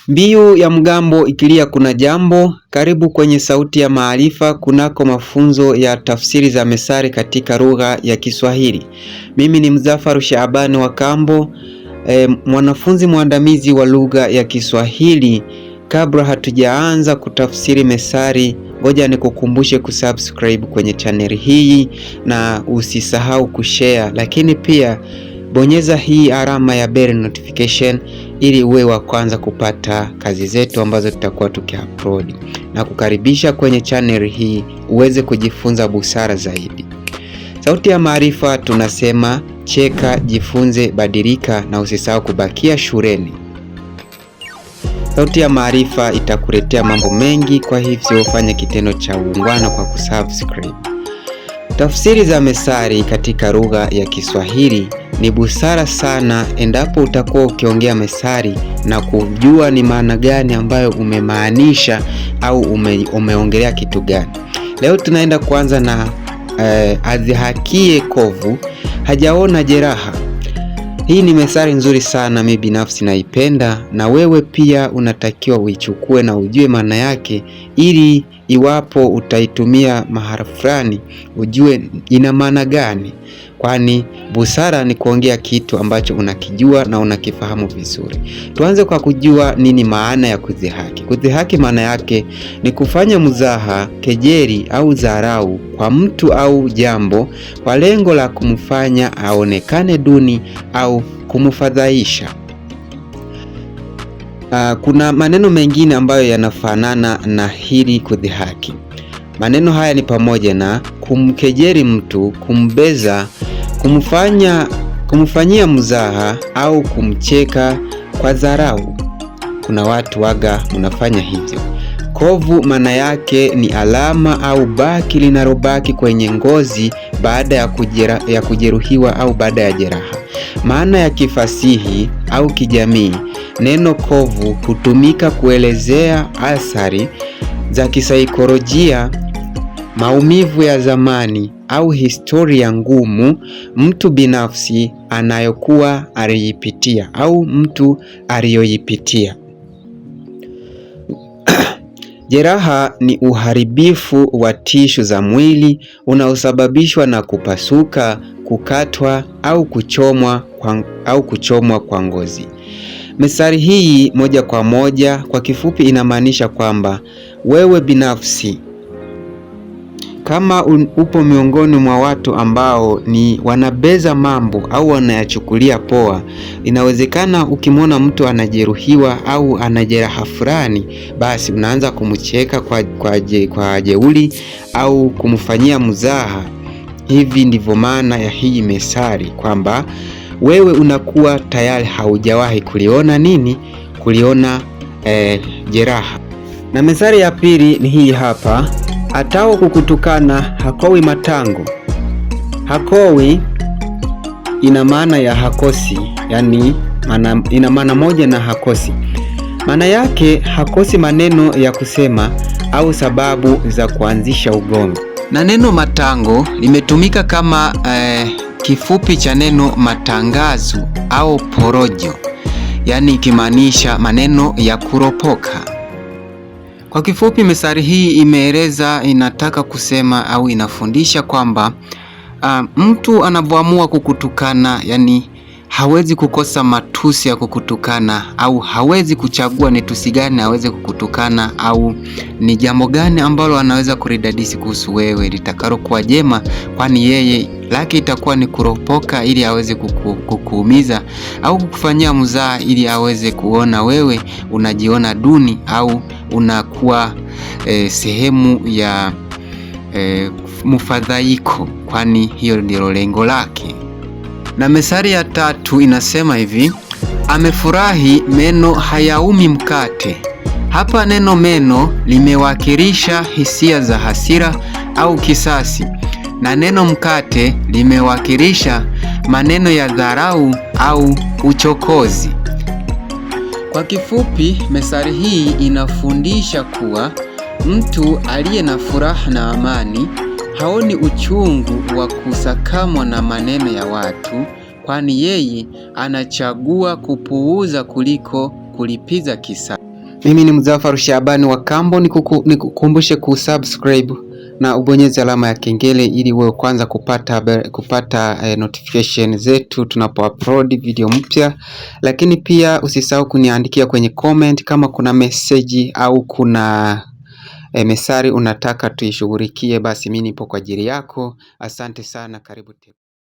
Mbiu ya mgambo ikilia kuna jambo. Karibu kwenye Sauti ya Maarifa kunako mafunzo ya tafsiri za methali katika lugha ya Kiswahili. Mimi ni Mzafar Shaabani wa Kambo, mwanafunzi mwandamizi wa lugha ya Kiswahili. Kabla hatujaanza kutafsiri methali, ngoja nikukumbushe kusubscribe kwenye channel hii na usisahau kushare, lakini pia bonyeza hii alama ya bell notification ili uwe wa kwanza kupata kazi zetu ambazo tutakuwa tukiupload, na kukaribisha kwenye channel hii uweze kujifunza busara zaidi. Sauti ya Maarifa tunasema cheka, jifunze, badilika na usisahau kubakia shuleni. Sauti ya Maarifa itakuletea mambo mengi, kwa hivyo fanya kitendo cha uungwana kwa kusubscribe. Tafsiri za methali katika lugha ya Kiswahili ni busara sana endapo utakuwa ukiongea methali na kujua ni maana gani ambayo umemaanisha au umeongelea kitu gani. Leo tunaenda kuanza na adhihakie kovu hajaona jeraha. Hii ni methali nzuri sana, mimi binafsi naipenda, na wewe pia unatakiwa uichukue na ujue maana yake, ili iwapo utaitumia mahali fulani ujue ina maana gani, kwani busara ni kuongea kitu ambacho unakijua na unakifahamu vizuri. Tuanze kwa kujua nini maana ya kudhihaki. Kudhihaki maana yake ni kufanya mzaha, kejeli au dharau kwa mtu au jambo kwa lengo la kumfanya aonekane duni au kumfadhaisha. Kuna maneno mengine ambayo yanafanana na hili kudhihaki. Maneno haya ni pamoja na kumkejeli mtu, kumbeza, kumfanyia mzaha au kumcheka kwa dharau. Kuna watu waga unafanya hivyo. Kovu maana yake ni alama au baki linalobaki kwenye ngozi baada ya kujeruhiwa au baada ya jeraha. Maana ya kifasihi au kijamii, neno kovu hutumika kuelezea athari za kisaikolojia, maumivu ya zamani au historia ngumu mtu binafsi anayokuwa aliipitia au mtu aliyoipitia. Jeraha ni uharibifu wa tishu za mwili unaosababishwa na kupasuka, kukatwa au kuchomwa kwa ngozi. Methali hii moja kwa moja kwa kifupi inamaanisha kwamba wewe binafsi kama upo miongoni mwa watu ambao ni wanabeza mambo au wanayachukulia poa, inawezekana ukimwona mtu anajeruhiwa au ana jeraha fulani, basi unaanza kumcheka kwa jeuri au kumfanyia mzaha. Hivi ndivyo maana ya hii methali, kwamba wewe unakuwa tayari haujawahi kuliona jeraha. Na methali ya pili ni hii hapa: atao kukutukana hakowi matango. Hakowi ina maana ya hakosi, yani ina maana moja na hakosi. Maana yake hakosi maneno ya kusema au sababu za kuanzisha ugomvi. Na neno matango limetumika kama kifupi cha neno matangazo au porojo, yani ikimaanisha maneno ya kuropoka. Kwa kifupi, methali hii inataka kusema au inafundisha kwamba mtu anapoamua kukutukana, yani hawezi kukosa matusi ya kukutukana, au hawezi kuchagua ni tusi gani aweze kukutukana, au ni jambo gani ambalo anaweza kuridadisi kuhusu wewe litakalo kuwa jema, kwani yeye lake itakuwa ni kuropoka ili aweze kukuumiza au kukufanyia mzaha ili aweze kuona wewe unajiona duni au unakuwa sehemu ya mfadhaiko, kwani hiyo ndilo lengo lake. Na methali ya tatu inasema hivi: amefurahi meno hayaumi mkate. Hapa neno meno limewakilisha hisia za hasira au kisasi, na neno mkate limewakilisha maneno ya dharau au uchokozi. Kwa kifupi, methali hii inafundisha kuwa mtu aliye na furaha na amani haoni uchungu wa kusakamwa na maneno ya watu, kwani yeye anachagua kupuuza kuliko kulipiza kisasi. Mimi ni Mzafar Shabani wa Kambo, nikukumbushe kusubscribe na ubonyeze alama ya kengele ili uwe kwanza kupata notification zetu tunapo upload video mpya. Lakini pia usisahau kuniandikia kwenye comment kama kuna message au kuna mesari unataka tuishughulikie, basi mimi nipo kwa ajili yako. Asante sana, karibu tena.